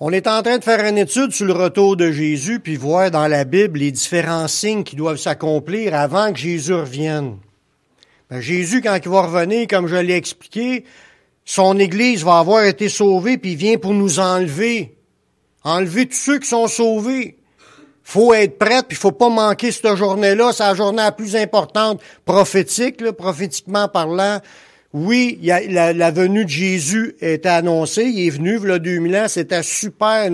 On est en train de faire une étude sur le retour de Jésus, puis voir dans la Bible les différents signes qui doivent s'accomplir avant que Jésus revienne. Jésus, quand il va revenir, comme je l'ai expliqué, son Église va avoir été sauvée, puis il vient pour nous enlever. Enlever tous ceux qui sont sauvés. Faut être prêt, puis il faut pas manquer cette journée-là. C'est la journée la plus importante, prophétique, là, prophétiquement parlant. Oui, la venue de Jésus était annoncée. Il est venu, il y a 2000 ans. C'était super,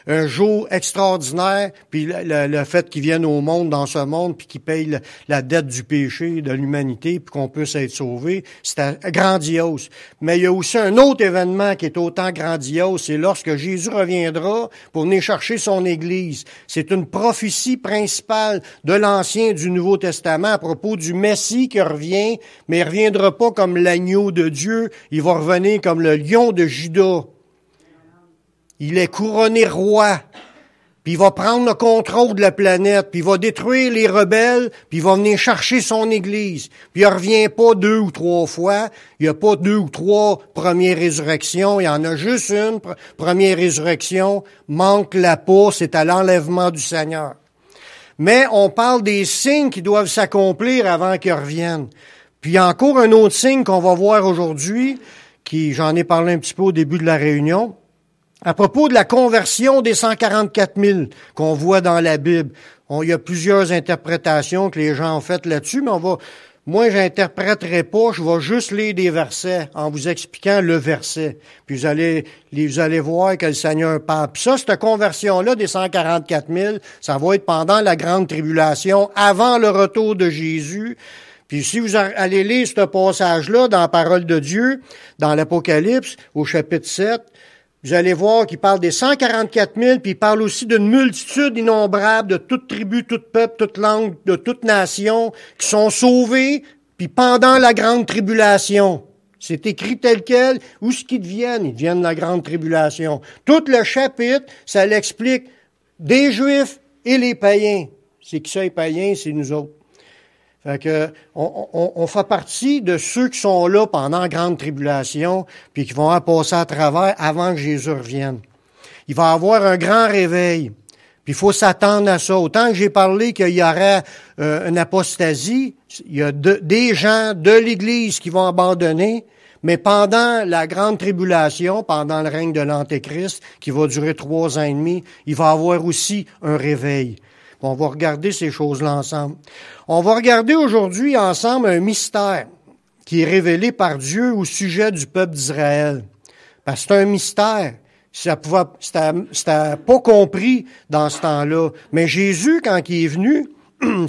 un jour extraordinaire. Puis le fait qu'il vienne au monde, dans ce monde, puis qu'il paye la dette du péché, de l'humanité, puis qu'on puisse être sauvé, c'était grandiose. Mais il y a aussi un autre événement qui est autant grandiose. C'est lorsque Jésus reviendra pour venir chercher son Église. C'est une prophétie principale de l'Ancien et du Nouveau Testament à propos du Messie qui revient, mais il reviendra pas comme l'agneau de Dieu, il va revenir comme le lion de Juda. Il est couronné roi, puis il va prendre le contrôle de la planète, puis il va détruire les rebelles, puis il va venir chercher son Église. Puis il revient pas 2 ou 3 fois, il n'y a pas 2 ou 3 premières résurrections, il y en a juste une première résurrection, manque-la pas, c'est à l'enlèvement du Seigneur. Mais on parle des signes qui doivent s'accomplir avant qu'il revienne. Puis il y a encore un autre signe qu'on va voir aujourd'hui, j'en ai parlé un petit peu au début de la réunion, à propos de la conversion des 144 000 qu'on voit dans la Bible. Il y a plusieurs interprétations que les gens ont faites là-dessus, mais moi, j'interpréterai pas, je vais juste lire des versets en vous expliquant le verset. Puis vous allez voir que le Seigneur parle. Puis ça, cette conversion-là des 144 000, ça va être pendant la grande tribulation, avant le retour de Jésus. Puis si vous allez lire ce passage-là dans la parole de Dieu, dans l'Apocalypse, au chapitre 7, vous allez voir qu'il parle des 144 000, puis il parle aussi d'une multitude innombrable de toute tribu, tout peuple, toute langue, de toute nation, qui sont sauvés, puis pendant la grande tribulation. C'est écrit tel quel. Où est-ce qu'ils viennent? Ils viennent de la grande tribulation. Tout le chapitre, ça l'explique des Juifs et les païens. C'est qui ça, les païens? C'est nous autres. Fait que, on fait partie de ceux qui sont là pendant la grande tribulation, puis qui vont passer à travers avant que Jésus revienne. Il va y avoir un grand réveil, puis il faut s'attendre à ça. Autant que j'ai parlé qu'il y aurait une apostasie, il y a des gens de l'Église qui vont abandonner, mais pendant la grande tribulation, pendant le règne de l'Antéchrist, qui va durer 3 ans et demi, il va y avoir aussi un réveil. On va regarder ces choses-là ensemble. On va regarder aujourd'hui ensemble un mystère qui est révélé par Dieu au sujet du peuple d'Israël. Parce que c'est un mystère. C'était pas compris dans ce temps-là. Mais Jésus, quand il est venu,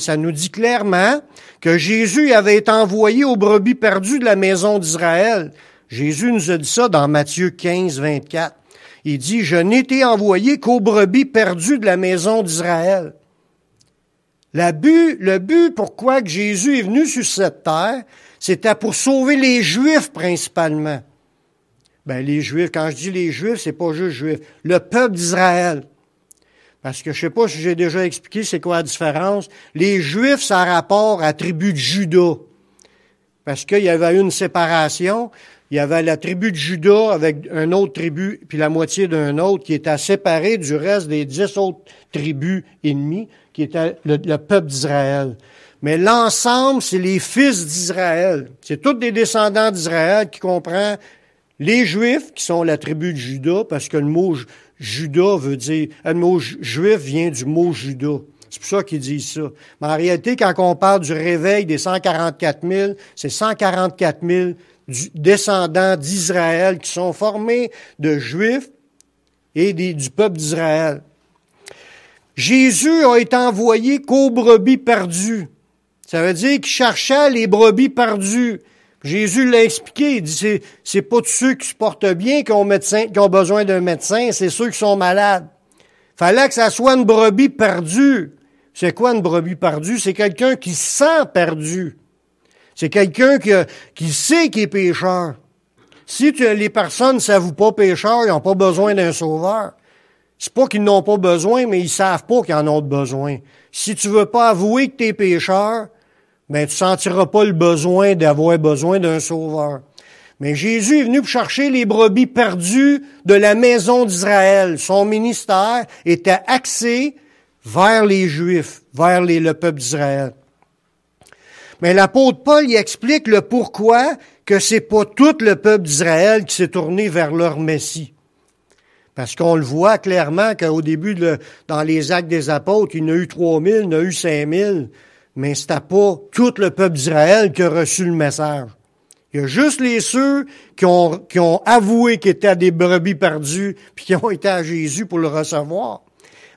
ça nous dit clairement que Jésus avait été envoyé aux brebis perdues de la maison d'Israël. Jésus nous a dit ça dans Matthieu 15, 24. Il dit, « Je n'ai été envoyé qu'aux brebis perdues de la maison d'Israël. » Le but pourquoi que Jésus est venu sur cette terre, c'était pour sauver les Juifs principalement. Les Juifs, quand je dis les Juifs, c'est pas juste Juifs. Le peuple d'Israël. Parce que je sais pas si j'ai déjà expliqué c'est quoi la différence. Les Juifs, ça a rapport à la tribu de Juda. Parce qu'il y avait une séparation. Il y avait la tribu de Juda avec une autre tribu, puis la moitié d'un autre, qui était séparée du reste des 10 autres tribus ennemies, qui étaient le peuple d'Israël. Mais l'ensemble, c'est les fils d'Israël. C'est tous des descendants d'Israël qui comprennent les Juifs, qui sont la tribu de Juda, parce que le mot Juda veut dire, le mot juif vient du mot Juda. C'est pour ça qu'ils disent ça. Mais en réalité, quand on parle du réveil des 144 000, c'est 144 000 descendants d'Israël qui sont formés de Juifs et du peuple d'Israël. Jésus a été envoyé qu'aux brebis perdues. Ça veut dire qu'il cherchait les brebis perdues. Jésus l'a expliqué, il dit c'est pas tous ceux qui se portent bien qui ont besoin d'un médecin, c'est ceux qui sont malades. Fallait que ça soit une brebis perdue. C'est quoi une brebis perdue? C'est quelqu'un qui se sent perdu. C'est quelqu'un qui sait qu'il est pécheur. Si les personnes ne s'avouent pas pécheurs, ils n'ont pas besoin d'un sauveur. C'est pas qu'ils n'ont pas besoin, mais ils savent pas qu'ils en ont besoin. Si tu veux pas avouer que tu es pécheur, tu sentiras pas le besoin d'avoir besoin d'un sauveur. Mais Jésus est venu pour chercher les brebis perdues de la maison d'Israël. Son ministère était axé vers les Juifs, vers le peuple d'Israël. Mais l'apôtre Paul y explique le pourquoi que c'est pas tout le peuple d'Israël qui s'est tourné vers leur Messie. Parce qu'on le voit clairement qu'au début, dans les Actes des Apôtres, il y en a eu 3000, il y en a eu 5000, mais c'était pas tout le peuple d'Israël qui a reçu le message. Il y a juste ceux qui ont avoué qu'ils étaient des brebis perdues, puis qui ont été à Jésus pour le recevoir.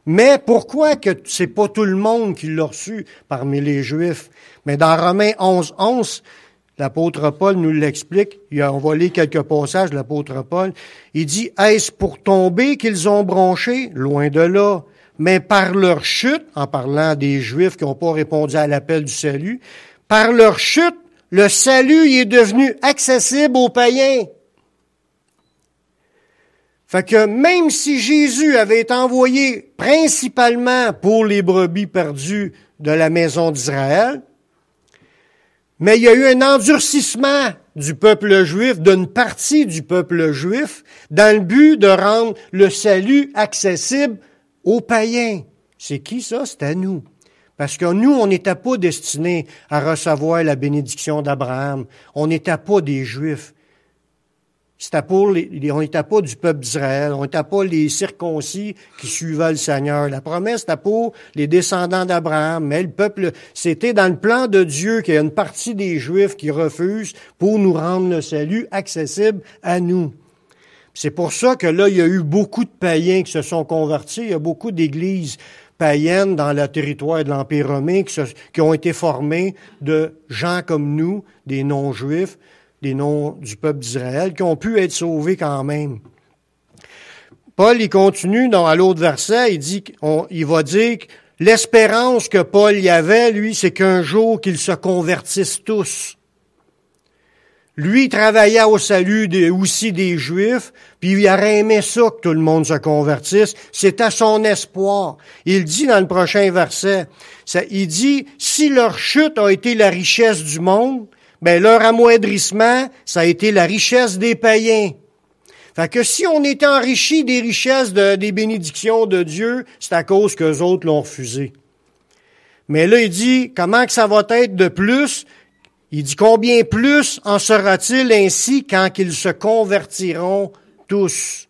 Mais pourquoi que c'est pas tout le monde qui l'a reçu parmi les Juifs? Mais dans Romains 11, l'apôtre Paul nous l'explique. On va lire quelques passages de l'apôtre Paul. Il dit, « Est-ce pour tomber qu'ils ont bronché? Loin de là. Mais par leur chute, en parlant des Juifs qui n'ont pas répondu à l'appel du salut, par leur chute, le salut est devenu accessible aux païens. » Fait que même si Jésus avait été envoyé principalement pour les brebis perdues de la maison d'Israël, mais il y a eu un endurcissement du peuple juif, d'une partie du peuple juif, dans le but de rendre le salut accessible aux païens. C'est qui ça? C'est à nous. Parce que nous, on n'était pas destinés à recevoir la bénédiction d'Abraham. On n'était pas des Juifs. On n'était pas du peuple d'Israël. On n'était pas les circoncis qui suivaient le Seigneur. La promesse était pour les descendants d'Abraham. Mais le peuple, c'était dans le plan de Dieu qu'il y a une partie des Juifs qui refusent pour nous rendre le salut accessible à nous. C'est pour ça que là, il y a eu beaucoup de païens qui se sont convertis. Il y a beaucoup d'églises païennes dans le territoire de l'Empire romain qui ont été formées de gens comme nous, des non-juifs, des noms du peuple d'Israël, qui ont pu être sauvés quand même. Paul, il continue à l'autre verset, il va dire que l'espérance que Paul y avait, lui, c'est qu'un jour qu'ils se convertissent tous. Lui, il travaillait au salut aussi des Juifs, puis il aurait aimé ça que tout le monde se convertisse. C'était son espoir. Il dit dans le prochain verset, il dit, si leur chute a été la richesse du monde, ben leur amoindrissement, ça a été la richesse des païens. Fait que si on est enrichi des richesses des bénédictions de Dieu, c'est à cause qu'eux autres l'ont refusé. Mais là, il dit, comment que ça va être de plus? Il dit, combien plus en sera-t-il ainsi quand ils se convertiront tous?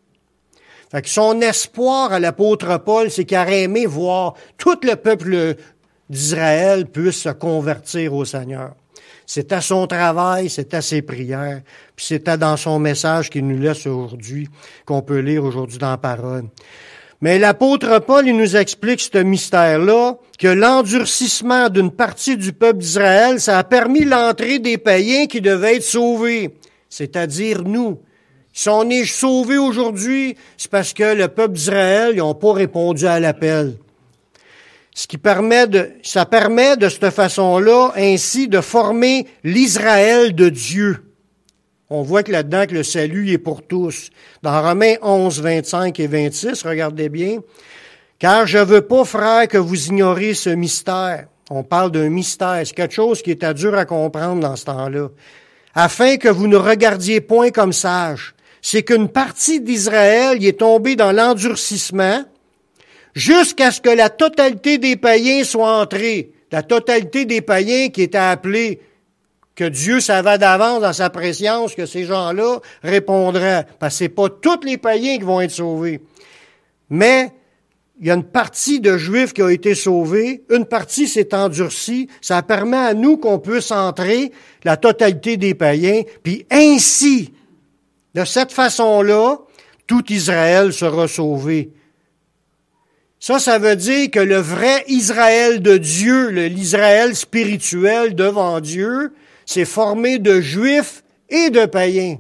Fait que son espoir à l'apôtre Paul, c'est qu'il aurait aimé voir tout le peuple d'Israël puisse se convertir au Seigneur. C'était son travail, c'était ses prières, puis c'était dans son message qu'il nous laisse aujourd'hui, qu'on peut lire aujourd'hui dans la parole. Mais l'apôtre Paul, il nous explique ce mystère-là, que l'endurcissement d'une partie du peuple d'Israël, ça a permis l'entrée des païens qui devaient être sauvés, c'est-à-dire nous. Si on est sauvés aujourd'hui, c'est parce que le peuple d'Israël, ils n'ont pas répondu à l'appel. Ça permet de cette façon-là, ainsi, de former l'Israël de Dieu. On voit que là-dedans, que le salut est pour tous. Dans Romains 11, 25 et 26, regardez bien. « Car je veux pas, frères, que vous ignoriez ce mystère. » On parle d'un mystère. C'est quelque chose qui est dur à comprendre dans ce temps-là. « Afin que vous ne regardiez point comme sages. » C'est qu'une partie d'Israël y est tombée dans l'endurcissement jusqu'à ce que la totalité des païens soit entrée. La totalité des païens qui étaient appelés, que Dieu savait d'avance dans sa préscience que ces gens-là répondraient. Parce que c'est pas tous les païens qui vont être sauvés. Mais il y a une partie de Juifs qui a été sauvés, une partie s'est endurcie. Ça permet à nous qu'on puisse entrer, la totalité des païens, puis ainsi, de cette façon-là, tout Israël sera sauvé. Ça veut dire que le vrai Israël de Dieu, l'Israël spirituel devant Dieu, c'est formé de Juifs et de païens.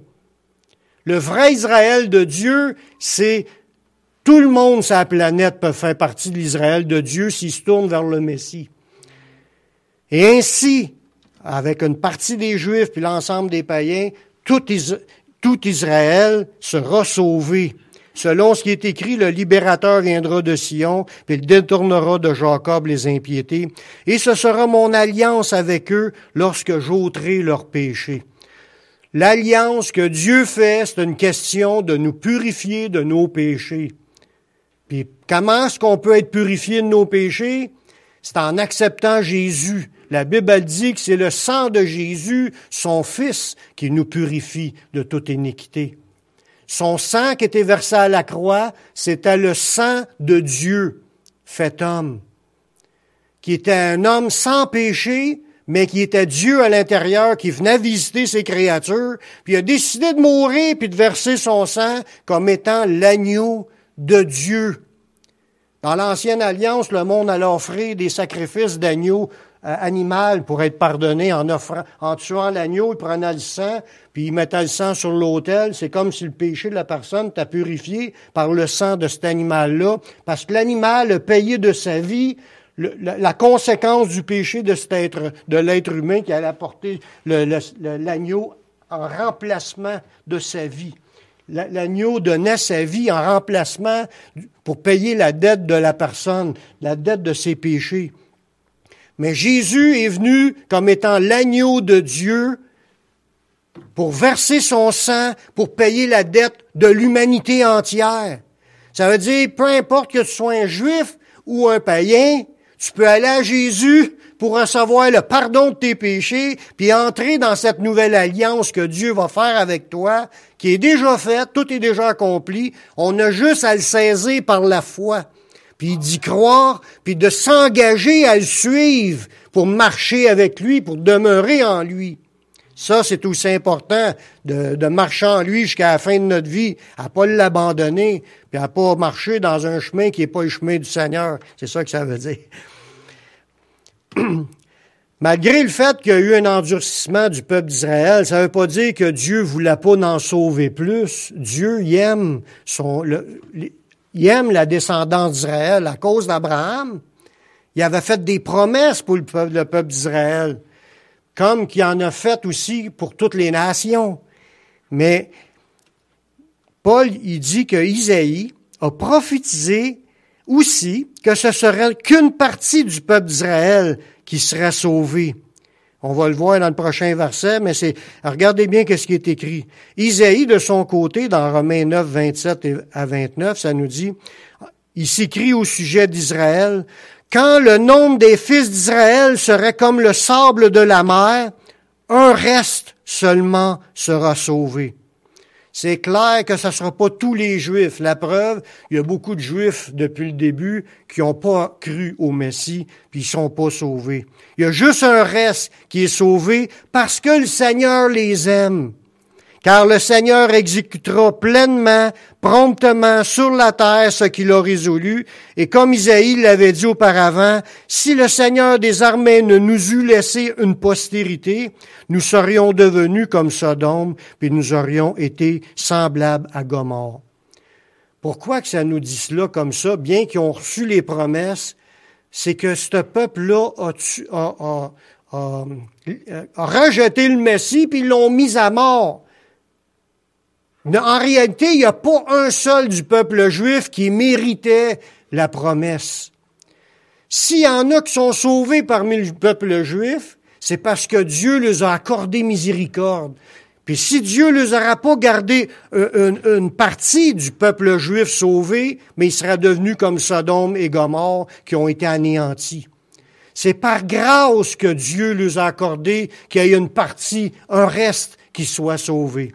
Le vrai Israël de Dieu, c'est tout le monde sur la planète peut faire partie de l'Israël de Dieu s'il se tourne vers le Messie. Et ainsi, avec une partie des Juifs puis l'ensemble des païens, tout Israël sera sauvé. Selon ce qui est écrit, le libérateur viendra de Sion, puis il détournera de Jacob les impiétés. Et ce sera mon alliance avec eux lorsque j'ôterai leurs péchés. l'alliance que Dieu fait, c'est une question de nous purifier de nos péchés. Puis comment est-ce qu'on peut être purifié de nos péchés? C'est en acceptant Jésus. La Bible elle dit que c'est le sang de Jésus, son Fils, qui nous purifie de toute iniquité. Son sang qui était versé à la croix, c'était le sang de Dieu, fait homme, qui était un homme sans péché, mais qui était Dieu à l'intérieur, qui venait visiter ses créatures, puis il a décidé de mourir puis de verser son sang comme étant l'agneau de Dieu. Dans l'Ancienne Alliance, le monde allait offrir des sacrifices d'agneaux animal pour être pardonné en tuant l'agneau, il prenait le sang, puis il mettait le sang sur l'autel. C'est comme si le péché de la personne t'a purifié par le sang de cet animal-là, parce que l'animal a payé de sa vie la conséquence du péché de l'être humain qui allait apporter l'agneau en remplacement de sa vie. L'agneau donnait sa vie en remplacement pour payer la dette de la personne, la dette de ses péchés. Mais Jésus est venu comme étant l'agneau de Dieu pour verser son sang, pour payer la dette de l'humanité entière. Ça veut dire, peu importe que tu sois un juif ou un païen, tu peux aller à Jésus pour recevoir le pardon de tes péchés, puis entrer dans cette nouvelle alliance que Dieu va faire avec toi, qui est déjà faite, tout est déjà accompli. On a juste à le saisir par la foi, puis d'y croire, puis de s'engager à le suivre pour marcher avec lui, pour demeurer en lui. Ça, c'est aussi important de marcher en lui jusqu'à la fin de notre vie, à pas l'abandonner, puis à pas marcher dans un chemin qui n'est pas le chemin du Seigneur. C'est ça que ça veut dire. Malgré le fait qu'il y a eu un endurcissement du peuple d'Israël, ça ne veut pas dire que Dieu ne voulait pas en sauver plus. Dieu, il aime la descendance d'Israël à cause d'Abraham. Il avait fait des promesses pour le peuple d'Israël, comme qu'il en a fait aussi pour toutes les nations. Mais Paul, il dit que Isaïe a prophétisé aussi que ce serait qu'une partie du peuple d'Israël qui serait sauvée. On va le voir dans le prochain verset, mais regardez bien ce qui est écrit. Isaïe, de son côté, dans Romains 9, 27 à 29, ça nous dit, il s'écrit au sujet d'Israël, « Quand le nombre des fils d'Israël serait comme le sable de la mer, un reste seulement sera sauvé. » C'est clair que ce ne sera pas tous les Juifs. La preuve, il y a beaucoup de Juifs depuis le début qui n'ont pas cru au Messie, puis ils ne sont pas sauvés. Il y a juste un reste qui est sauvé parce que le Seigneur les aime. Car le Seigneur exécutera pleinement, promptement sur la terre ce qu'il a résolu. Et comme Isaïe l'avait dit auparavant, si le Seigneur des armées ne nous eût laissé une postérité, nous serions devenus comme Sodome, puis nous aurions été semblables à Gomorrhe. Pourquoi que ça nous dit cela comme ça, bien qu'ils ont reçu les promesses? C'est que ce peuple-là a rejeté le Messie, puis ils l'ont mis à mort. En réalité, il n'y a pas un seul du peuple juif qui méritait la promesse. S'il y en a qui sont sauvés parmi le peuple juif, c'est parce que Dieu les a accordé miséricorde. Puis si Dieu ne les aura pas gardé une partie du peuple juif sauvé, mais il sera devenu comme Sodome et Gomorrhe qui ont été anéantis. C'est par grâce que Dieu les a accordé qu'il y ait une partie, un reste qui soit sauvé.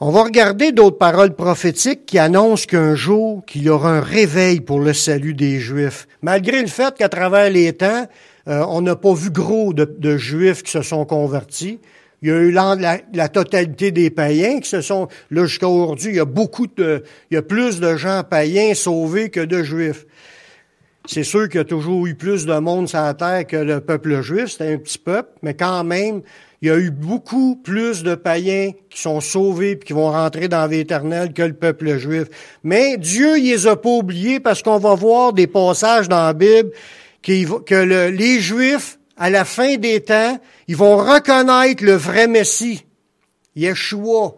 On va regarder d'autres paroles prophétiques qui annoncent qu'un jour, qu'il y aura un réveil pour le salut des Juifs. Malgré le fait qu'à travers les temps, on n'a pas vu gros de Juifs qui se sont convertis. Il y a eu la totalité des païens qui se sont, là jusqu'à aujourd'hui, il y a plus de gens païens sauvés que de Juifs. C'est sûr qu'il y a toujours eu plus de monde sur la terre que le peuple juif, c'était un petit peuple, mais quand même, il y a eu beaucoup plus de païens qui sont sauvés et qui vont rentrer dans la vie éternelle que le peuple juif. Mais Dieu, il les a pas oubliés parce qu'on va voir des passages dans la Bible que les Juifs, à la fin des temps, ils vont reconnaître le vrai Messie, Yeshua,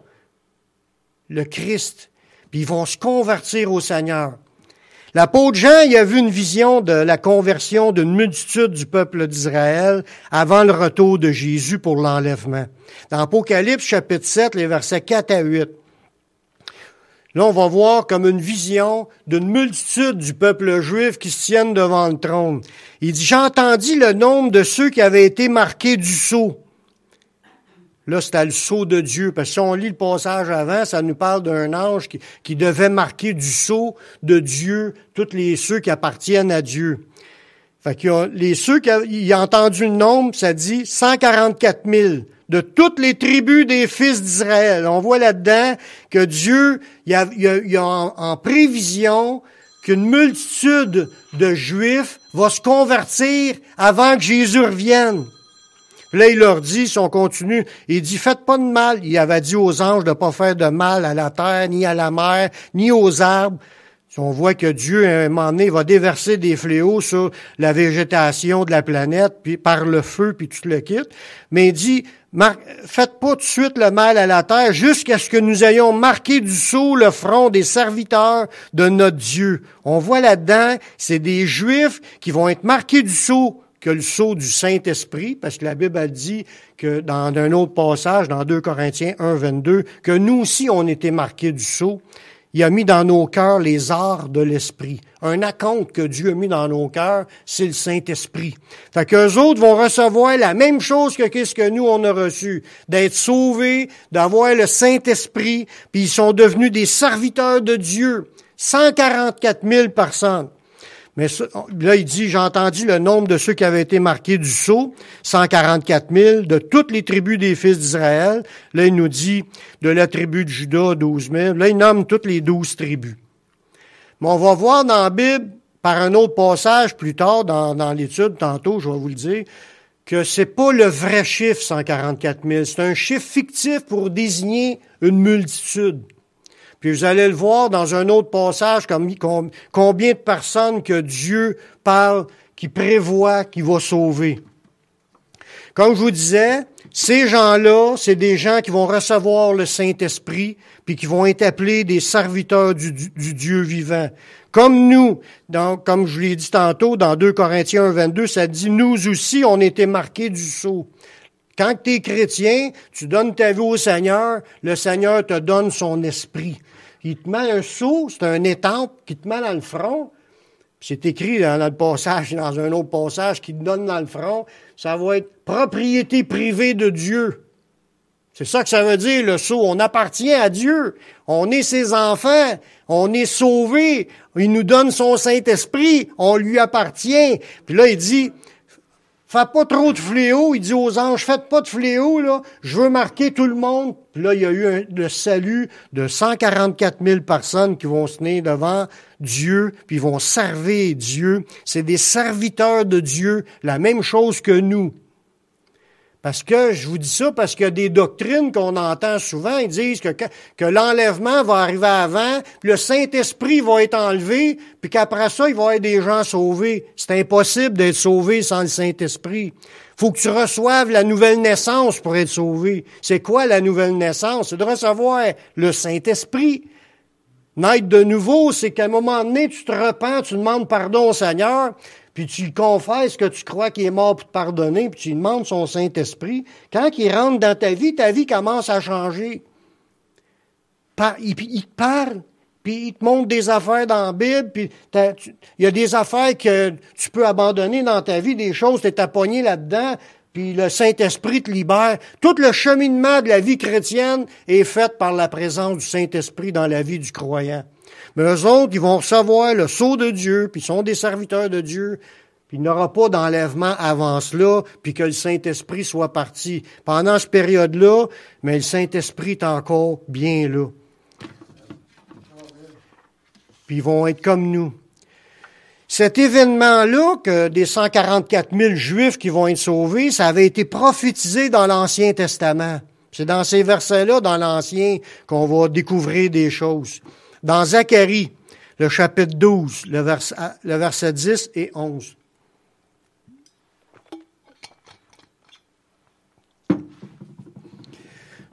le Christ, puis ils vont se convertir au Seigneur. L'apôtre Jean, il a vu une vision de la conversion d'une multitude du peuple d'Israël avant le retour de Jésus pour l'enlèvement. Dans Apocalypse, chapitre 7, les versets 4 à 8. Là, on va voir comme une vision d'une multitude du peuple juif qui se tiennent devant le trône. Il dit, j'ai entendu le nombre de ceux qui avaient été marqués du sceau. Là, c'était le sceau de Dieu, parce que si on lit le passage avant, ça nous parle d'un ange qui devait marquer du sceau de Dieu tous ceux qui appartiennent à Dieu. Fait qu'il y a ceux qui ont entendu le nombre, ça dit 144 000 de toutes les tribus des fils d'Israël. On voit là-dedans que Dieu, il y a en prévision qu'une multitude de Juifs va se convertir avant que Jésus revienne. Puis là, il leur dit, si on continue, il dit, faites pas de mal. Il avait dit aux anges de pas faire de mal à la terre, ni à la mer, ni aux arbres. Si on voit que Dieu, à un moment donné, va déverser des fléaux sur la végétation de la planète, puis par le feu, puis tout le kit. Mais il dit, faites pas tout de suite le mal à la terre, jusqu'à ce que nous ayons marqué du sceau le front des serviteurs de notre Dieu. On voit là-dedans, c'est des Juifs qui vont être marqués du sceau, que le sceau du Saint-Esprit, parce que la Bible a dit que dans un autre passage, dans 2 Corinthiens 1, 22, que nous aussi, on était marqués du sceau. Il a mis dans nos cœurs les arts de l'Esprit. Un acompte que Dieu a mis dans nos cœurs, c'est le Saint-Esprit. Fait qu'eux autres vont recevoir la même chose que qu'est-ce que nous, on a reçu. D'être sauvés, d'avoir le Saint-Esprit, puis ils sont devenus des serviteurs de Dieu. 144 000 personnes. Mais là, il dit, j'ai entendu le nombre de ceux qui avaient été marqués du sceau, 144 000, de toutes les tribus des fils d'Israël. Là, il nous dit, de la tribu de Juda, 12 000. Là, il nomme toutes les 12 tribus. Mais on va voir dans la Bible, par un autre passage plus tard, dans l'étude, tantôt, je vais vous le dire, que c'est pas le vrai chiffre, 144 000. C'est un chiffre fictif pour désigner une multitude. Puis vous allez le voir dans un autre passage, combien de personnes que Dieu parle, qui prévoit, qui va sauver. Comme je vous disais, ces gens-là, c'est des gens qui vont recevoir le Saint-Esprit, puis qui vont être appelés des serviteurs du Dieu vivant. Comme nous, comme je l'ai dit tantôt, dans 2 Corinthiens 1, 22, ça dit, nous aussi, on était marqués du sceau. Quand tu es chrétien, tu donnes ta vie au Seigneur, le Seigneur te donne son esprit. Il te met un sceau, c'est un étampe qui te met dans le front. C'est écrit dans le passage, dans un autre passage qui te donne dans le front. Ça va être propriété privée de Dieu. C'est ça que ça veut dire, le sceau. On appartient à Dieu. On est ses enfants. On est sauvés. Il nous donne son Saint-Esprit. On lui appartient. Puis là, il dit, faites pas trop de fléau. Il dit aux anges, faites pas de fléau, là. Je veux marquer tout le monde. Puis là, il y a eu le salut de 144 000 personnes qui vont se tenir devant Dieu, puis ils vont servir Dieu. C'est des serviteurs de Dieu, la même chose que nous. Parce que, je vous dis ça parce qu'il y a des doctrines qu'on entend souvent, ils disent que l'enlèvement va arriver avant, puis le Saint-Esprit va être enlevé, puis qu'après ça, il va y avoir des gens sauvés. C'est impossible d'être sauvé sans le Saint-Esprit. Faut que tu reçoives la nouvelle naissance pour être sauvé. C'est quoi la nouvelle naissance? C'est de recevoir le Saint-Esprit. Naître de nouveau, c'est qu'à un moment donné, tu te repens, tu demandes pardon au Seigneur, puis tu confesses que tu crois qu'il est mort pour te pardonner, puis tu lui demandes son Saint-Esprit. Quand il rentre dans ta vie commence à changer. Il te parle, puis il te montre des affaires dans la Bible, puis il y a des affaires que tu peux abandonner dans ta vie, des choses, tu es tapogné là-dedans, puis le Saint-Esprit te libère. Tout le cheminement de la vie chrétienne est fait par la présence du Saint-Esprit dans la vie du croyant. Mais eux autres, ils vont recevoir le sceau de Dieu, puis ils sont des serviteurs de Dieu, puis il n'y aura pas d'enlèvement avant cela, puis que le Saint-Esprit soit parti. Pendant cette période-là, mais le Saint-Esprit est encore bien là. Puis ils vont être comme nous. Cet événement-là, que des 144 000 Juifs qui vont être sauvés, ça avait été prophétisé dans l'Ancien Testament. C'est dans ces versets-là, dans l'Ancien, qu'on va découvrir des choses. Dans Zacharie, le chapitre 12, le verset 10 et 11.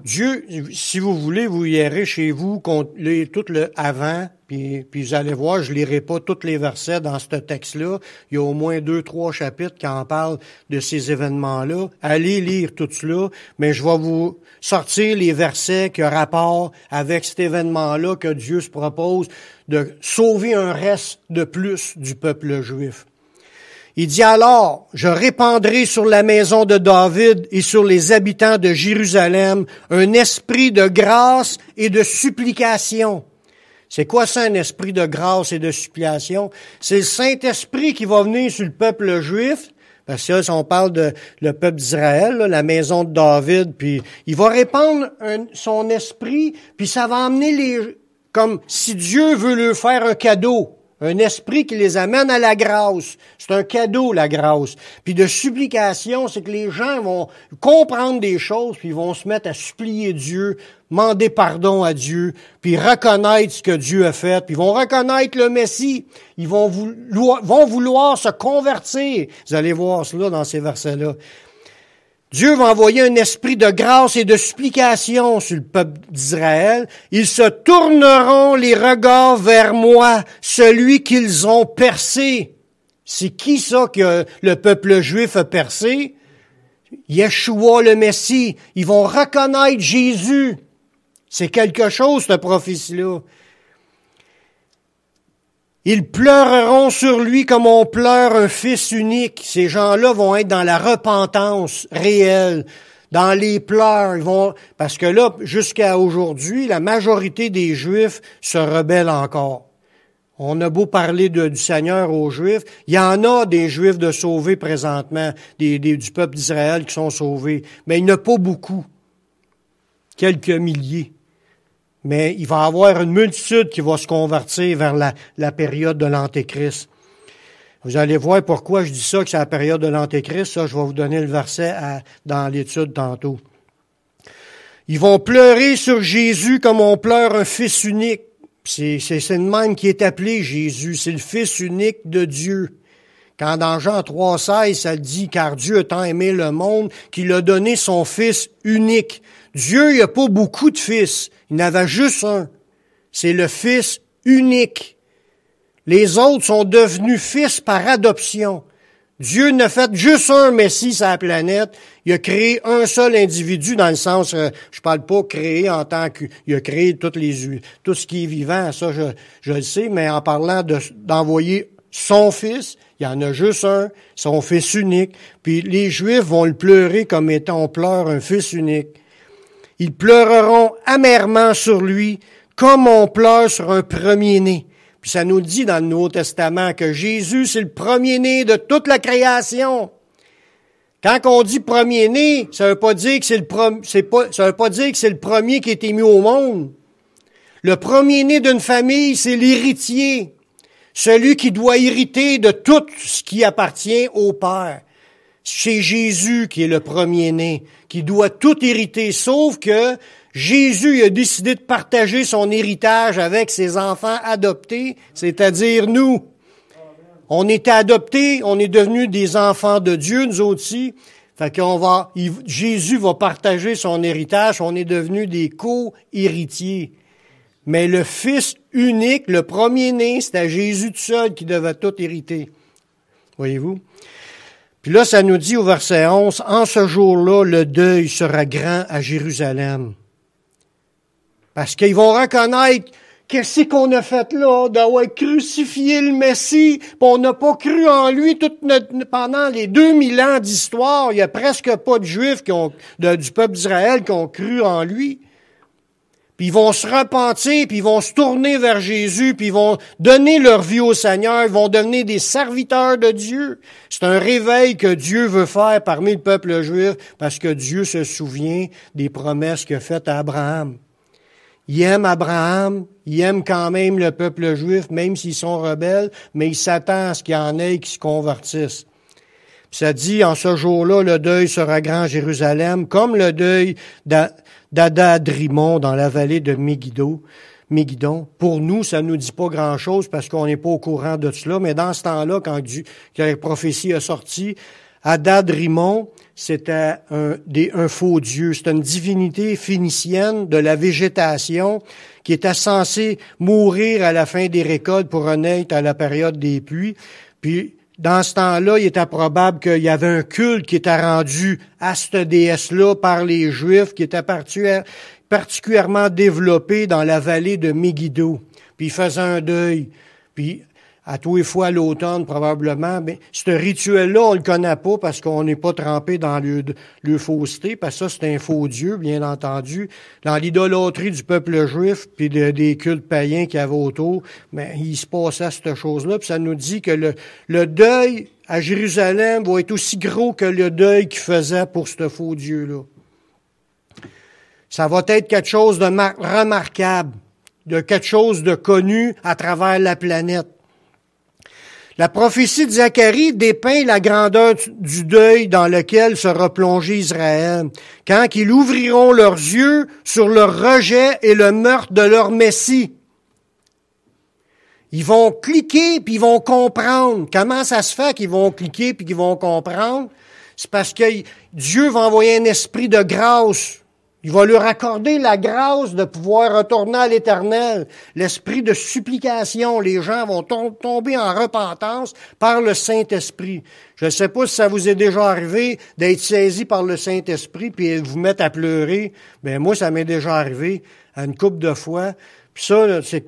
Dieu, si vous voulez, vous irez chez vous, tout le avant, puis vous allez voir, je lirai pas tous les versets dans ce texte-là. Il y a au moins 2-3 chapitres qui en parlent de ces événements-là. Allez lire tout cela, mais je vais vous sortir les versets qui ont rapport avec cet événement-là que Dieu se propose de sauver un reste de plus du peuple juif. Il dit alors, je répandrai sur la maison de David et sur les habitants de Jérusalem un esprit de grâce et de supplication. C'est quoi ça, un esprit de grâce et de supplication? C'est le Saint-Esprit qui va venir sur le peuple juif, parce que là, si on parle de le peuple d'Israël, là, la maison de David, puis il va répandre son esprit, puis ça va amener comme si Dieu veut leur faire un cadeau. Un esprit qui les amène à la grâce. C'est un cadeau, la grâce. Puis de supplication, c'est que les gens vont comprendre des choses, puis ils vont se mettre à supplier Dieu, demander pardon à Dieu, puis reconnaître ce que Dieu a fait, puis ils vont reconnaître le Messie. Ils vont vouloir se convertir. Vous allez voir cela dans ces versets-là. Dieu va envoyer un esprit de grâce et de supplication sur le peuple d'Israël. Ils se tourneront les regards vers moi, celui qu'ils ont percé. C'est qui ça que le peuple juif a percé? Yeshua le Messie. Ils vont reconnaître Jésus. C'est quelque chose, cette prophétie-là. Ils pleureront sur lui comme on pleure un fils unique. Ces gens-là vont être dans la repentance réelle, dans les pleurs. Parce que là, jusqu'à aujourd'hui, la majorité des Juifs se rebellent encore. On a beau parler du Seigneur aux Juifs, il y en a des Juifs de sauvés présentement, du peuple d'Israël qui sont sauvés, mais il n'y en a pas beaucoup, quelques milliers. Mais il va y avoir une multitude qui va se convertir vers la période de l'Antéchrist. Vous allez voir pourquoi je dis ça, que c'est la période de l'Antéchrist. Ça, je vais vous donner le verset dans l'étude tantôt. Ils vont pleurer sur Jésus comme on pleure un fils unique. C'est le même qui est appelé Jésus. C'est le fils unique de Dieu. Quand dans Jean 3,16, ça le dit, car Dieu a tant aimé le monde qu'il a donné son fils unique. Dieu, il n'y a pas beaucoup de fils. Il en avait juste un. C'est le fils unique. Les autres sont devenus fils par adoption. Dieu n'a fait juste un Messie sur la planète. Il a créé un seul individu dans le sens, je parle pas créé en tant qu'il a créé tout ce qui est vivant, ça je le sais, mais en parlant d'envoyer son fils, il y en a juste un, son fils unique. Puis les Juifs vont le pleurer comme étant on pleure un fils unique. Ils pleureront amèrement sur lui, comme on pleure sur un premier-né. Puis ça nous dit dans le Nouveau Testament que Jésus, c'est le premier-né de toute la création. Quand on dit premier-né, ça veut pas dire que ça veut pas dire que c'est le premier qui a été mis au monde. Le premier-né d'une famille, c'est l'héritier. Celui qui doit hériter de tout ce qui appartient au Père. C'est Jésus qui est le premier-né, qui doit tout hériter, sauf que Jésus a décidé de partager son héritage avec ses enfants adoptés, c'est-à-dire nous. On était adoptés, on est devenus des enfants de Dieu, nous aussi. Fait Jésus va partager son héritage, on est devenus des co-héritiers. Mais le Fils unique, le premier-né, c'était Jésus tout seul qui devait tout hériter. Voyez-vous? Puis là, ça nous dit au verset 11, « En ce jour-là, le deuil sera grand à Jérusalem. » Parce qu'ils vont reconnaître qu'est-ce qu'on a fait là, d'avoir crucifié le Messie, puis on n'a pas cru en lui pendant les 2000 ans d'histoire. Il n'y a presque pas de Juifs du peuple d'Israël qui ont cru en lui. Puis ils vont se repentir, puis ils vont se tourner vers Jésus, puis ils vont donner leur vie au Seigneur, ils vont devenir des serviteurs de Dieu. C'est un réveil que Dieu veut faire parmi le peuple juif, parce que Dieu se souvient des promesses qu'il a faites à Abraham. Il aime Abraham, il aime quand même le peuple juif, même s'ils sont rebelles, mais il s'attend à ce qu'il y en ait qui se convertissent. Puis ça dit, en ce jour-là, le deuil sera grand à Jérusalem, comme le deuil d'Adadrimon dans la vallée de Megiddo. Pour nous, ça ne nous dit pas grand-chose parce qu'on n'est pas au courant de cela, mais dans ce temps-là, quand la prophétie a sorti, Hadad-Rimon, c'était un faux dieu. C'était une divinité phénicienne de la végétation qui était censée mourir à la fin des récoltes pour renaître à la période des pluies. Puis, dans ce temps-là, il était probable qu'il y avait un culte qui était rendu à cette déesse-là par les Juifs, qui était particulièrement développé dans la vallée de Megiddo. Puis il faisait un deuil. Puis à tous les fois à l'automne, probablement, mais ce rituel-là, on le connaît pas parce qu'on n'est pas trempé dans le fausseté, parce que ça, c'est un faux Dieu, bien entendu. Dans l'idolâtrie du peuple juif, puis des cultes païens qu'il y avait autour, mais il se passait cette chose-là, puis ça nous dit que le deuil à Jérusalem va être aussi gros que le deuil qu'il faisait pour ce faux Dieu-là. Ça va être quelque chose de remarquable, de quelque chose de connu à travers la planète. La prophétie de Zacharie dépeint la grandeur du deuil dans lequel sera plongé Israël, quand ils ouvriront leurs yeux sur leur rejet et le meurtre de leur Messie. Ils vont cliquer puis ils vont comprendre. Comment ça se fait qu'ils vont cliquer puis qu'ils vont comprendre? C'est parce que Dieu va envoyer un esprit de grâce. Il va leur accorder la grâce de pouvoir retourner à l'Éternel. L'esprit de supplication, les gens vont tomber en repentance par le Saint-Esprit. Je ne sais pas si ça vous est déjà arrivé d'être saisi par le Saint-Esprit puis vous mettre à pleurer. Ben moi, ça m'est déjà arrivé à une couple de fois. Puis ça,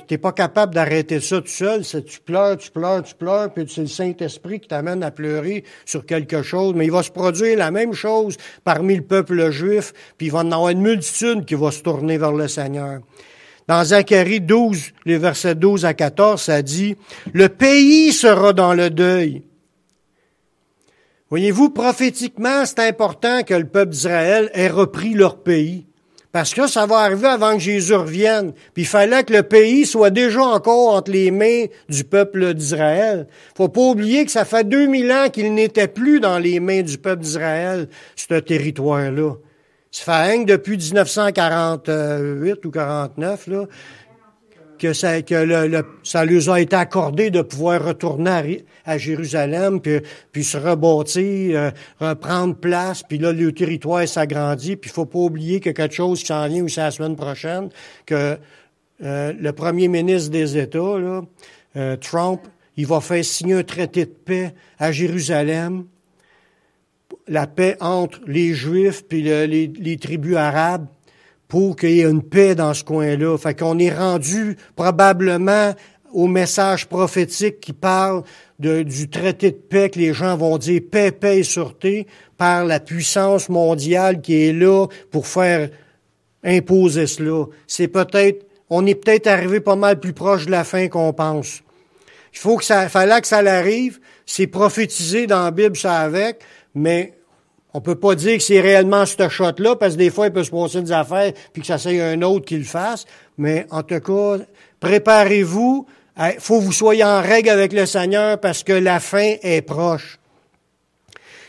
t'es pas capable d'arrêter ça tout seul. Tu pleures, puis c'est le Saint-Esprit qui t'amène à pleurer sur quelque chose. Mais il va se produire la même chose parmi le peuple juif, puis il va en avoir une multitude qui va se tourner vers le Seigneur. Dans Zacharie 12, les versets 12 à 14, ça dit « Le pays sera dans le deuil. » Voyez-vous, prophétiquement, c'est important que le peuple d'Israël ait repris leur pays. Parce que ça va arriver avant que Jésus revienne. Puis il fallait que le pays soit déjà encore entre les mains du peuple d'Israël. Faut pas oublier que ça fait 2000 ans qu'il n'était plus dans les mains du peuple d'Israël, ce territoire-là. Ça fait rien que depuis 1948 ou 49, là, que ça leur a été accordé de pouvoir retourner à Jérusalem, puis se rebâtir, reprendre place, puis là, le territoire s'agrandit, puis il faut pas oublier que quelque chose qui s'en vient aussi la semaine prochaine, que le premier ministre des États, là, Trump, il va faire signer un traité de paix à Jérusalem, la paix entre les Juifs puis les tribus arabes, pour qu'il y ait une paix dans ce coin-là. Fait qu'on est rendu probablement au message prophétique qui parle du traité de paix, que les gens vont dire paix, paix et sûreté, par la puissance mondiale qui est là pour faire imposer cela. On est peut-être arrivé pas mal plus proche de la fin qu'on pense. Fallait que ça arrive, c'est prophétisé dans la Bible, ça avec, mais on peut pas dire que c'est réellement ce shot-là, parce que des fois, il peut se passer des affaires, puis que ça soit un autre qui le fasse. Mais en tout cas, préparez-vous. Il faut que vous soyez en règle avec le Seigneur, parce que la fin est proche.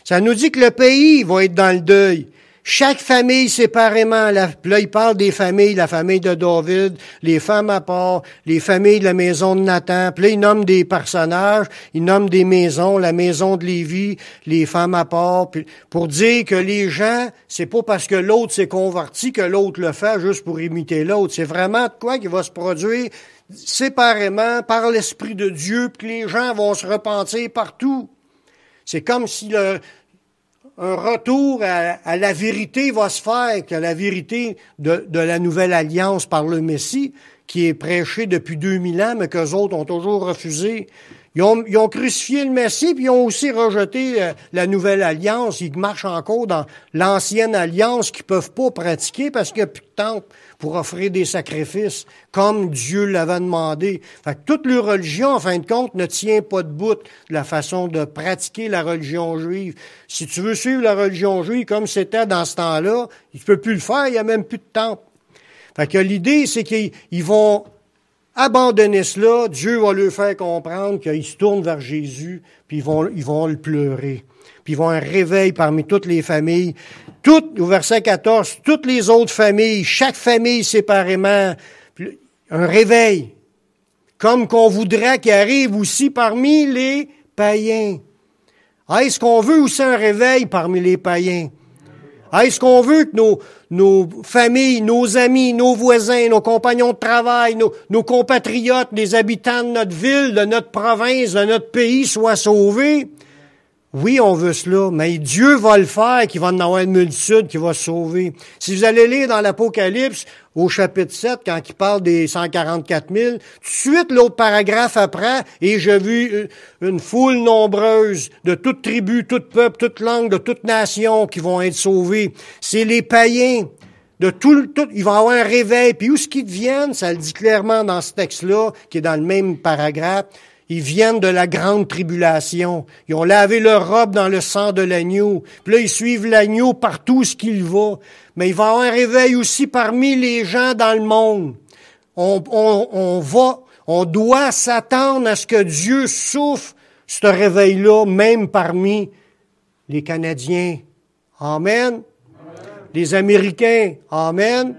Ça nous dit que le pays va être dans le deuil. Chaque famille séparément. Là, il parle des familles, la famille de David, les femmes à part, les familles de la maison de Nathan. Puis là, il nomme des personnages, il nomme des maisons, la maison de Lévi, les femmes à part, puis pour dire que les gens, c'est pas parce que l'autre s'est converti que l'autre le fait juste pour imiter l'autre. C'est vraiment de quoi qui va se produire séparément par l'Esprit de Dieu, puis que les gens vont se repentir partout. C'est comme si un retour à la vérité va se faire, que la vérité de la nouvelle alliance par le Messie, qui est prêchée depuis 2000 ans, mais qu'eux autres ont toujours refusé. Ils ont crucifié le Messie, puis ils ont aussi rejeté la nouvelle alliance. Ils marchent encore dans l'ancienne alliance qu'ils peuvent pas pratiquer parce qu'il n'y a plus de temple pour offrir des sacrifices, comme Dieu l'avait demandé. Fait que toute leur religion, en fin de compte, ne tient pas debout de la façon de pratiquer la religion juive. Si tu veux suivre la religion juive comme c'était dans ce temps-là, il ne peut plus le faire, il n'y a même plus de temple. Fait que l'idée, c'est qu'ils vont abandonner cela, Dieu va leur faire comprendre qu'ils se tournent vers Jésus, puis ils vont le pleurer. Puis ils vont un réveil parmi toutes les familles. Au verset 14, toutes les autres familles, chaque famille séparément, un réveil. Comme qu'on voudrait qu'il arrive aussi parmi les païens. Est-ce qu'on veut aussi un réveil parmi les païens? Est-ce qu'on veut que nos familles, nos amis, nos voisins, nos compagnons de travail, nos compatriotes, les habitants de notre ville, de notre province, de notre pays soient sauvés? Oui, on veut cela, mais Dieu va le faire, qu'il va en avoir une multitude qui va se sauver. Si vous allez lire dans l'Apocalypse, au chapitre 7, quand il parle des 144 000, tout de suite, l'autre paragraphe après, « Et je vis une foule nombreuse de toute tribu, tout peuple, toute langue, de toute nation qui vont être sauvés. » C'est les païens. Ils vont avoir un réveil. Puis où est-ce qu'ils viennent? Ça le dit clairement dans ce texte-là, qui est dans le même paragraphe. Ils viennent de la grande tribulation. Ils ont lavé leur robe dans le sang de l'agneau. Puis là, ils suivent l'agneau partout où il va. Mais il va y avoir un réveil aussi parmi les gens dans le monde. On doit s'attendre à ce que Dieu souffle ce réveil-là, même parmi les Canadiens. Amen. Les Américains. Amen.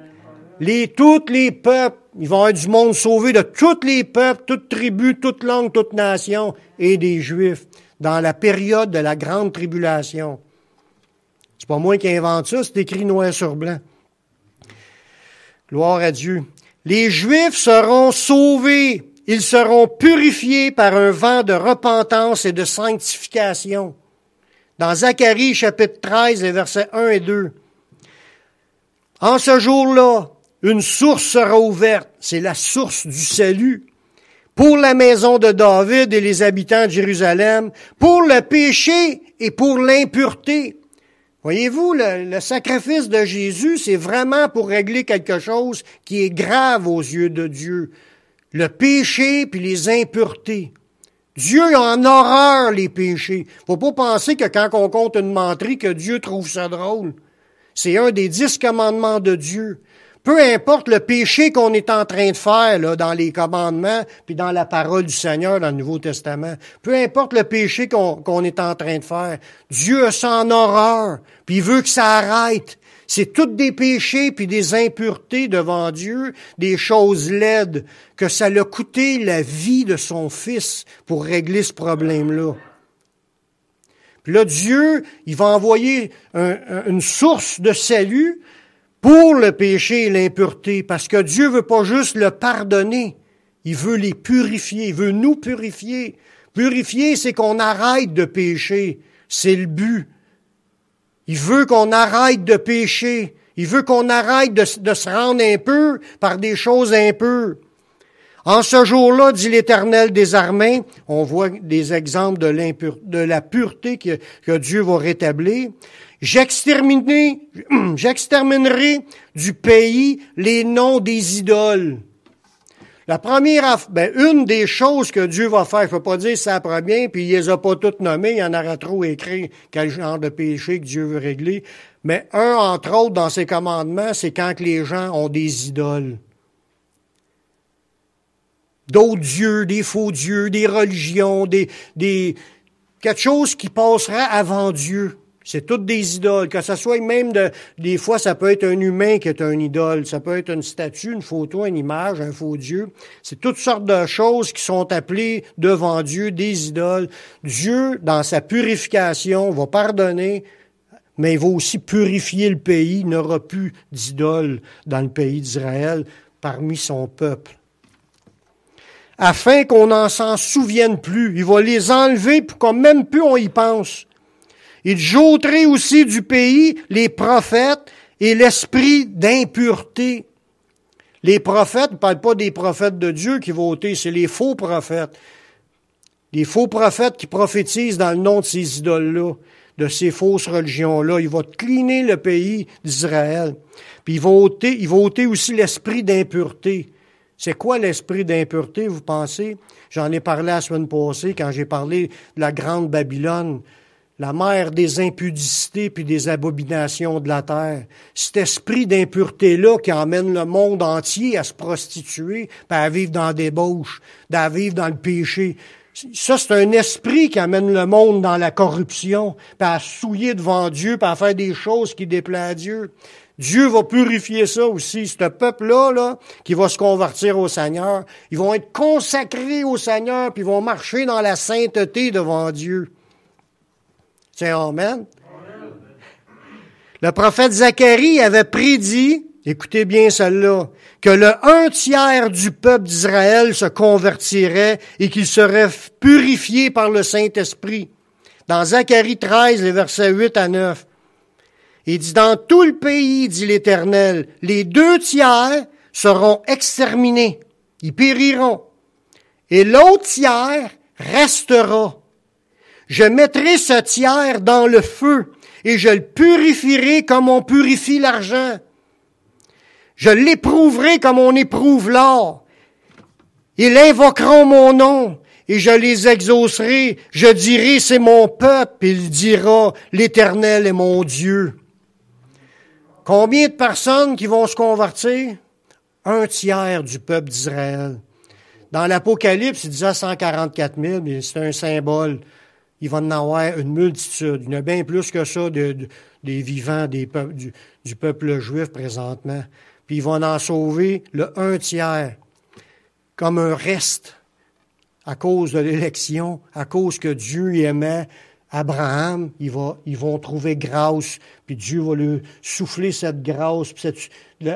Tous les peuples. Il va y avoir du monde sauvé de tous les peuples, toutes tribus, toutes langues, toutes nations et des Juifs dans la période de la grande tribulation. C'est pas moi qui invente ça, c'est écrit noir sur blanc. Gloire à Dieu. Les Juifs seront sauvés. Ils seront purifiés par un vent de repentance et de sanctification. Dans Zacharie, chapitre 13, les versets 1 et 2. En ce jour-là, une source sera ouverte, c'est la source du salut, pour la maison de David et les habitants de Jérusalem, pour le péché et pour l'impureté. Voyez-vous, le sacrifice de Jésus, c'est vraiment pour régler quelque chose qui est grave aux yeux de Dieu. Le péché puis les impuretés. Dieu a en horreur les péchés. Faut pas penser que quand on compte une menterie, que Dieu trouve ça drôle. C'est un des 10 commandements de Dieu. Peu importe le péché qu'on est en train de faire là, dans les commandements puis dans la parole du Seigneur dans le Nouveau Testament, peu importe le péché qu'on est en train de faire, Dieu a ça en horreur, puis il veut que ça arrête. C'est toutes des péchés puis des impuretés devant Dieu, des choses laides, que ça l'a coûté la vie de son Fils pour régler ce problème-là. Puis là, Dieu, il va envoyer une source de salut pour le péché et l'impureté, parce que Dieu veut pas juste le pardonner, il veut les purifier, il veut nous purifier. Purifier, c'est qu'on arrête de pécher, c'est le but. Il veut qu'on arrête de pécher, il veut qu'on arrête de se rendre impur par des choses impures. En ce jour-là, dit l'Éternel des armées, on voit des exemples de la pureté que Dieu va rétablir. J'exterminerai du pays les noms des idoles. La première, une des choses que Dieu va faire, je ne peux pas dire ça après bien, puis il les a pas toutes nommées, il y en aura trop écrit quel genre de péché que Dieu veut régler. Mais entre autres, dans ses commandements, c'est quand les gens ont des idoles. D'autres dieux, des faux dieux, des religions, quelque chose qui passera avant Dieu. C'est toutes des idoles, que ce soit même des fois, ça peut être un humain qui est un idole, ça peut être une statue, une photo, une image, un faux Dieu. C'est toutes sortes de choses qui sont appelées devant Dieu des idoles. Dieu, dans sa purification, va pardonner, mais il va aussi purifier le pays. Il n'aura plus d'idoles dans le pays d'Israël parmi son peuple. Afin qu'on n'en s'en souvienne plus. Il va les enlever pour qu'on même plus on y pense. Il j'ôterai aussi du pays les prophètes et l'esprit d'impureté. Les prophètes, ne parlent pas des prophètes de Dieu qui vont ôter, c'est les faux prophètes. Les faux prophètes qui prophétisent dans le nom de ces idoles-là, de ces fausses religions-là. Il va cleaner le pays d'Israël. Puis il va ôter aussi l'esprit d'impureté. C'est quoi l'esprit d'impureté, vous pensez? J'en ai parlé la semaine passée quand j'ai parlé de la grande Babylone. La mère des impudicités puis des abominations de la terre. Cet esprit d'impureté-là qui emmène le monde entier à se prostituer, puis à vivre dans la débauche, à vivre dans le péché. Ça, c'est un esprit qui amène le monde dans la corruption, puis à souiller devant Dieu, puis à faire des choses qui déplaisent à Dieu. Dieu va purifier ça aussi. Ce peuple-là, qui va se convertir au Seigneur, ils vont être consacrés au Seigneur, puis ils vont marcher dans la sainteté devant Dieu. C'est amen. Le prophète Zacharie avait prédit, écoutez bien celle-là, que le 1/3 du peuple d'Israël se convertirait et qu'il serait purifié par le Saint-Esprit. Dans Zacharie 13, les versets 8 à 9. Il dit, dans tout le pays, dit l'Éternel, les 2/3 seront exterminés. Ils périront. Et l'autre tiers restera. Je mettrai ce tiers dans le feu et je le purifierai comme on purifie l'argent. Je l'éprouverai comme on éprouve l'or. Ils invoqueront mon nom et je les exaucerai. Je dirai, c'est mon peuple. Il dira, l'Éternel est mon Dieu. Combien de personnes qui vont se convertir? 1/3 du peuple d'Israël. Dans l'Apocalypse, il disait 144 000, mais c'est un symbole. Il va en avoir une multitude. Il y en a bien plus que ça des vivants du peuple juif présentement. Puis ils vont en sauver le 1/3 comme un reste à cause de l'élection, à cause que Dieu aimait Abraham. Ils vont trouver grâce, puis Dieu va lui souffler cette grâce, puis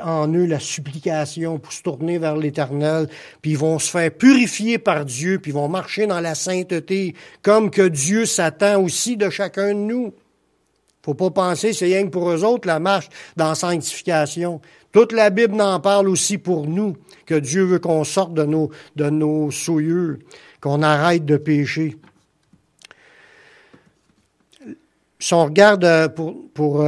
en eux la supplication pour se tourner vers l'Éternel, puis ils vont se faire purifier par Dieu, puis ils vont marcher dans la sainteté, comme que Dieu s'attend aussi de chacun de nous. Faut pas penser, c'est rien que pour eux autres, la marche dans la sanctification. Toute la Bible en parle aussi pour nous, que Dieu veut qu'on sorte de nos souillures, qu'on arrête de pécher. Si on regarde pour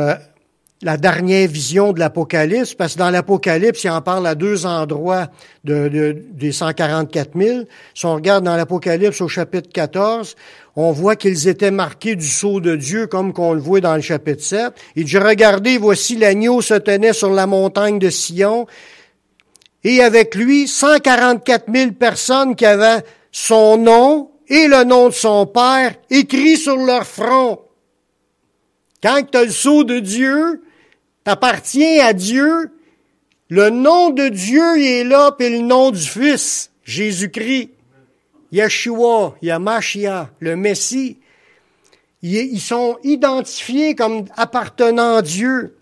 la dernière vision de l'Apocalypse, parce que dans l'Apocalypse, il en parle à 2 endroits des 144 000. Si on regarde dans l'Apocalypse au chapitre 14, on voit qu'ils étaient marqués du sceau de Dieu, comme qu'on le voit dans le chapitre 7. Il dit, regardez, voici l'agneau se tenait sur la montagne de Sion, et avec lui 144 000 personnes qui avaient son nom et le nom de son Père écrit sur leur front. Quand tu as le sceau de Dieu, t'appartiens à Dieu, le nom de Dieu il est là, puis le nom du Fils, Jésus-Christ, Yeshua, Yamashia, le Messie. Ils sont identifiés comme appartenant à Dieu.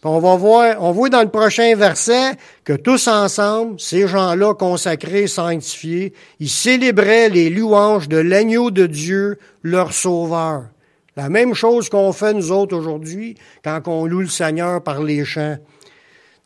Puis on voit dans le prochain verset que tous ensemble, ces gens-là consacrés, sanctifiés, ils célébraient les louanges de l'agneau de Dieu, leur sauveur. La même chose qu'on fait nous autres aujourd'hui quand on loue le Seigneur par les chants.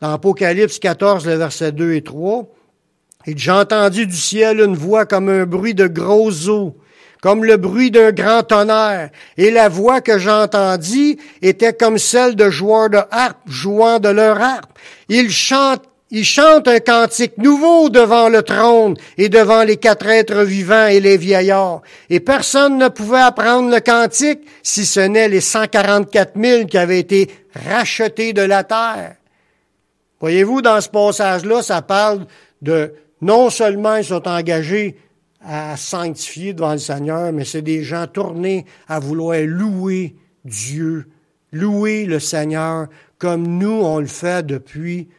Dans Apocalypse 14, le verset 2 et 3, « Et j'ai entendu du ciel une voix comme un bruit de grosses eaux, comme le bruit d'un grand tonnerre. Et la voix que j'entendis était comme celle de joueurs de harpe jouant de leur harpe. Ils chantent un cantique nouveau devant le trône et devant les 4 êtres vivants et les vieillards. Et personne ne pouvait apprendre le cantique si ce n'est les 144 000 qui avaient été rachetés de la terre. » Voyez-vous, dans ce passage-là, ça parle de non seulement ils sont engagés à sanctifier devant le Seigneur, mais c'est des gens tournés à vouloir louer Dieu, louer le Seigneur comme nous on le fait depuis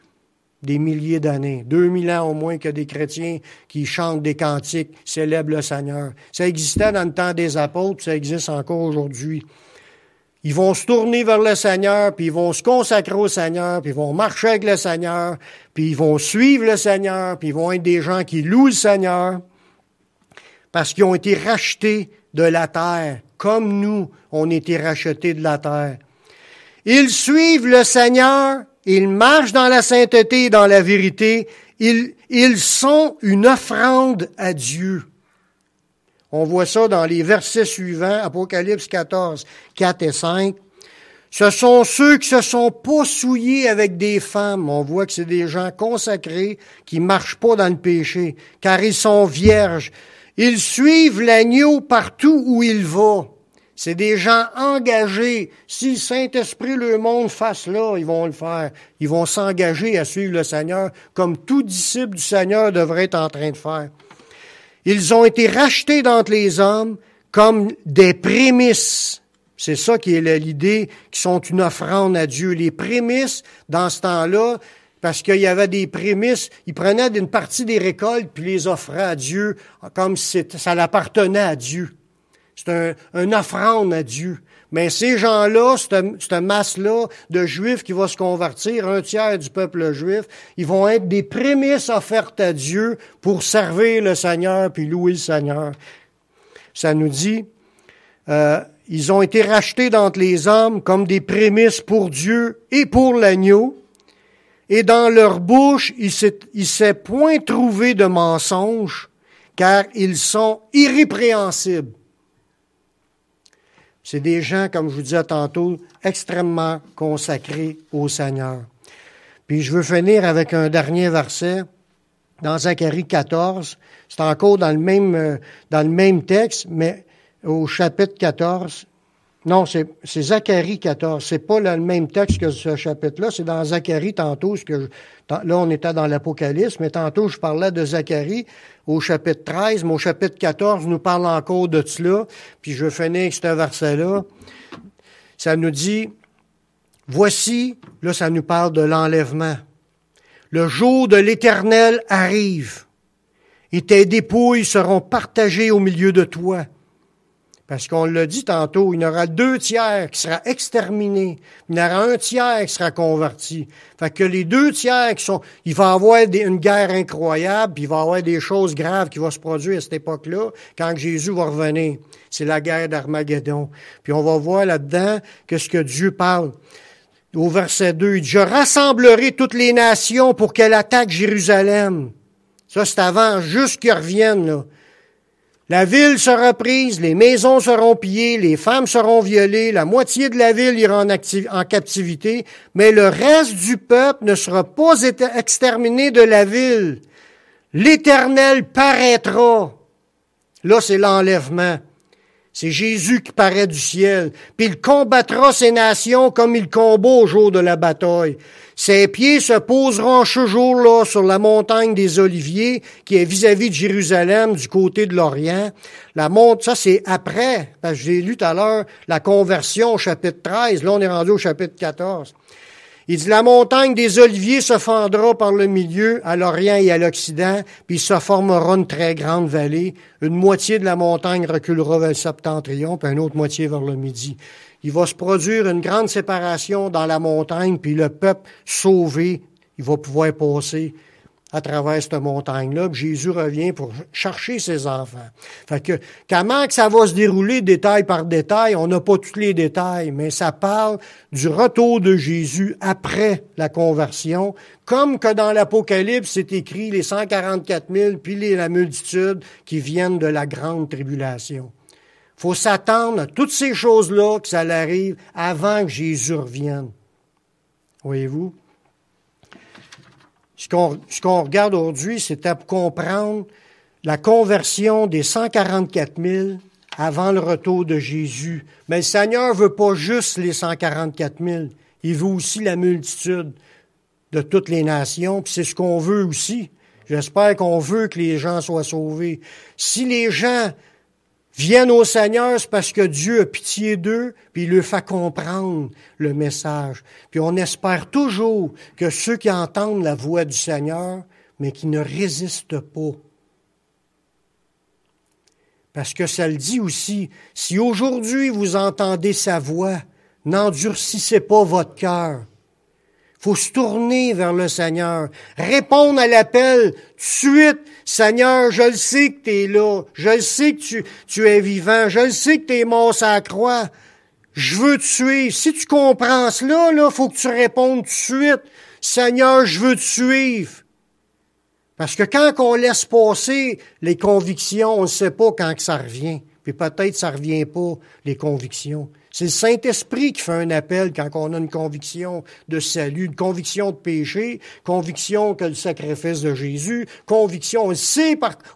des milliers d'années, 2000 ans au moins que des chrétiens qui chantent des cantiques, célèbrent le Seigneur. Ça existait dans le temps des apôtres, ça existe encore aujourd'hui. Ils vont se tourner vers le Seigneur, puis ils vont se consacrer au Seigneur, puis ils vont marcher avec le Seigneur, puis ils vont suivre le Seigneur, puis ils vont être des gens qui louent le Seigneur, parce qu'ils ont été rachetés de la terre, comme nous, on a été rachetés de la terre. Ils suivent le Seigneur, ils marchent dans la sainteté et dans la vérité, ils sont une offrande à Dieu. On voit ça dans les versets suivants, Apocalypse 14, 4 et 5. Ce sont ceux qui se sont pas souillés avec des femmes. On voit que c'est des gens consacrés qui marchent pas dans le péché, car ils sont vierges. Ils suivent l'agneau partout où il va. C'est des gens engagés. Si le Saint-Esprit leur montre face là, ils vont le faire. Ils vont s'engager à suivre le Seigneur comme tout disciple du Seigneur devrait être en train de faire. Ils ont été rachetés d'entre les hommes comme des prémices. C'est ça qui est l'idée, qui sont une offrande à Dieu. Les prémices, dans ce temps-là, parce qu'il y avait des prémices, ils prenaient une partie des récoltes puis les offraient à Dieu comme si ça l'appartenait à Dieu. C'est une offrande à Dieu. Mais ces gens-là, cette masse-là de Juifs qui va se convertir, un tiers du peuple juif, ils vont être des prémices offertes à Dieu pour servir le Seigneur puis louer le Seigneur. Ça nous dit, ils ont été rachetés d'entre les hommes comme des prémices pour Dieu et pour l'agneau. Et dans leur bouche, il s'est point trouvé de mensonge, car ils sont irrépréhensibles. C'est des gens, comme je vous disais tantôt, extrêmement consacrés au Seigneur. Puis je veux finir avec un dernier verset dans Zacharie 14. C'est encore dans le même texte, mais au chapitre 14. Non, c'est Zacharie 14. C'est pas le même texte que ce chapitre-là. C'est dans Zacharie tantôt. Là, on était dans l'Apocalypse, mais tantôt, je parlais de Zacharie au chapitre 13, mais au chapitre 14, nous parle encore de cela. Puis je vais finir avec ce verset-là. Ça nous dit, voici, là, ça nous parle de l'enlèvement. Le jour de l'Éternel arrive, et tes dépouilles seront partagées au milieu de toi. Parce qu'on l'a dit tantôt, il y en aura 2 tiers qui sera exterminés. Il y en aura 1 tiers qui sera converti. Fait que les 2 tiers il va y avoir une guerre incroyable, puis il va y avoir des choses graves qui vont se produire à cette époque-là, quand Jésus va revenir. C'est la guerre d'Armageddon. Puis on va voir là-dedans qu'est-ce que Dieu parle. Au verset 2, il dit, « Je rassemblerai toutes les nations pour qu'elles attaquent Jérusalem. » Ça, c'est avant, juste qu'ils reviennent, là. La ville sera prise, les maisons seront pillées, les femmes seront violées, la moitié de la ville ira en captivité, mais le reste du peuple ne sera pas exterminé de la ville. L'Éternel paraîtra. Là, c'est l'enlèvement. C'est Jésus qui paraît du ciel. Puis il combattra ces nations comme il combat au jour de la bataille. Ses pieds se poseront ce jour-là sur la montagne des Oliviers, qui est vis-à-vis de Jérusalem, du côté de l'Orient. Ça c'est après, parce que j'ai lu tout à l'heure la conversion au chapitre 13. Là, on est rendu au chapitre 14. Il dit, la montagne des Oliviers se fendra par le milieu, à l'Orient et à l'Occident, puis il se formera une très grande vallée. Une moitié de la montagne reculera vers le septentrion, puis une autre moitié vers le midi. Il va se produire une grande séparation dans la montagne, puis le peuple sauvé, il va pouvoir passer à travers cette montagne-là. Puis Jésus revient pour chercher ses enfants. Fait que, comment que ça va se dérouler détail par détail, on n'a pas tous les détails, mais ça parle du retour de Jésus après la conversion, comme que dans l'Apocalypse, c'est écrit les 144 000, puis la multitude qui viennent de la grande tribulation. Faut s'attendre à toutes ces choses-là, que ça arrive avant que Jésus revienne. Voyez-vous? Ce qu'on regarde aujourd'hui, c'était pour comprendre la conversion des 144 000 avant le retour de Jésus. Mais le Seigneur veut pas juste les 144 000. Il veut aussi la multitude de toutes les nations. Puis c'est ce qu'on veut aussi. J'espère qu'on veut que les gens soient sauvés. Si les gens viennent au Seigneur, c'est parce que Dieu a pitié d'eux, puis il leur fait comprendre le message. Puis on espère toujours que ceux qui entendent la voix du Seigneur, mais qui ne résistent pas. Parce que ça le dit aussi, si aujourd'hui vous entendez sa voix, n'endurcissez pas votre cœur. Il faut se tourner vers le Seigneur, répondre à l'appel tout de suite. Seigneur, je le sais que tu es là, je le sais que tu es vivant, je le sais que tu es mort sur la croix. Je veux te suivre. Si tu comprends cela, il faut que tu répondes tout de suite. Seigneur, je veux te suivre. Parce que quand on laisse passer les convictions, on ne sait pas quand que ça revient. Puis peut-être ça revient pas, les convictions. C'est le Saint-Esprit qui fait un appel quand on a une conviction de salut, une conviction de péché, conviction que le sacrifice de Jésus, conviction,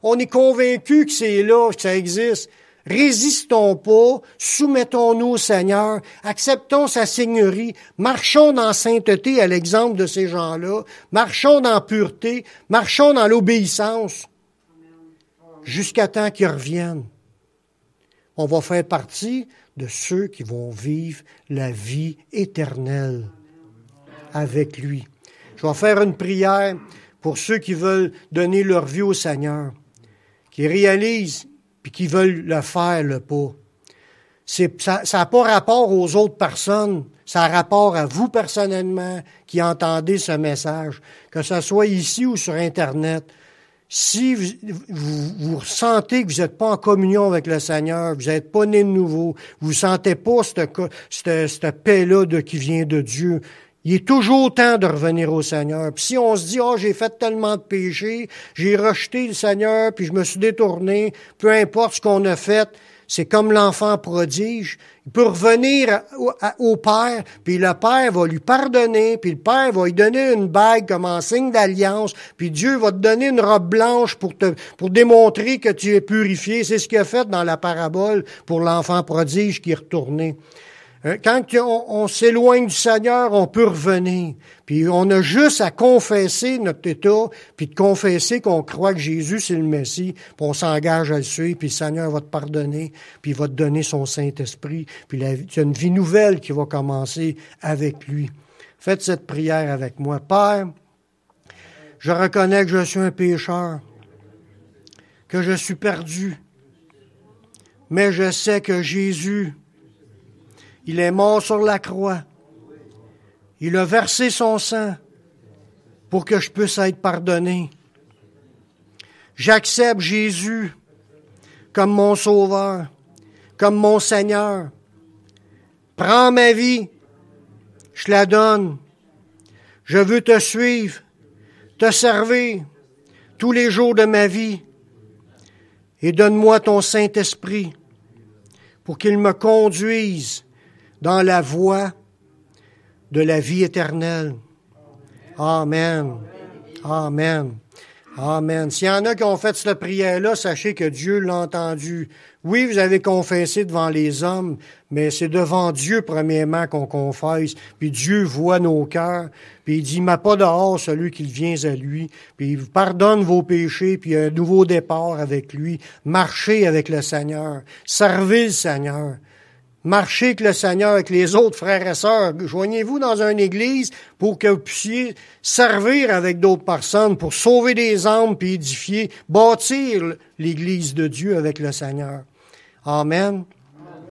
on est convaincu que c'est là, que ça existe. Résistons pas, soumettons-nous au Seigneur, acceptons sa seigneurie, marchons dans la sainteté à l'exemple de ces gens-là, marchons dans la pureté, marchons dans l'obéissance, jusqu'à temps qu'ils reviennent. On va faire partie de ceux qui vont vivre la vie éternelle avec lui. Je vais faire une prière pour ceux qui veulent donner leur vie au Seigneur, qui réalisent puis qui veulent le faire, le pas. Ça n'a pas rapport aux autres personnes. Ça a rapport à vous personnellement qui entendez ce message, que ce soit ici ou sur Internet. Si vous ressentez que vous n'êtes pas en communion avec le Seigneur, vous n'êtes pas né de nouveau, vous ne sentez pas cette paix-là qui vient de Dieu, il est toujours temps de revenir au Seigneur. Puis si on se dit, j'ai fait tellement de péchés, j'ai rejeté le Seigneur, puis je me suis détourné, peu importe ce qu'on a fait, c'est comme l'enfant prodige. Il peut revenir au Père, puis le Père va lui pardonner, puis le Père va lui donner une bague comme en signe d'alliance, puis Dieu va te donner une robe blanche pour démontrer que tu es purifié. C'est ce qu'il a fait dans la parabole pour l'enfant prodige qui est retourné. Quand on s'éloigne du Seigneur, on peut revenir. Puis on a juste à confesser notre état, puis de confesser qu'on croit que Jésus, c'est le Messie, puis on s'engage à le suivre, puis le Seigneur va te pardonner, puis il va te donner son Saint-Esprit, puis il y a une vie nouvelle qui va commencer avec lui. Faites cette prière avec moi. Père, je reconnais que je suis un pécheur, que je suis perdu, mais je sais que Jésus, il est mort sur la croix. Il a versé son sang pour que je puisse être pardonné. J'accepte Jésus comme mon Sauveur, comme mon Seigneur. Prends ma vie, je la donne. Je veux te suivre, te servir tous les jours de ma vie. Et donne-moi ton Saint-Esprit pour qu'il me conduise dans la voie de la vie éternelle. Amen. Amen. Amen. S'il y en a qui ont fait cette prière-là, sachez que Dieu l'a entendu. Oui, vous avez confessé devant les hommes, mais c'est devant Dieu premièrement qu'on confesse. Puis Dieu voit nos cœurs. Puis il dit, « Mets pas dehors celui qui vient à lui. » Puis il vous pardonne vos péchés, puis il y a un nouveau départ avec lui. Marchez avec le Seigneur. Servez le Seigneur. Marchez avec le Seigneur, avec les autres frères et sœurs. Joignez-vous dans une église pour que vous puissiez servir avec d'autres personnes, pour sauver des âmes, puis édifier, bâtir l'église de Dieu avec le Seigneur. Amen.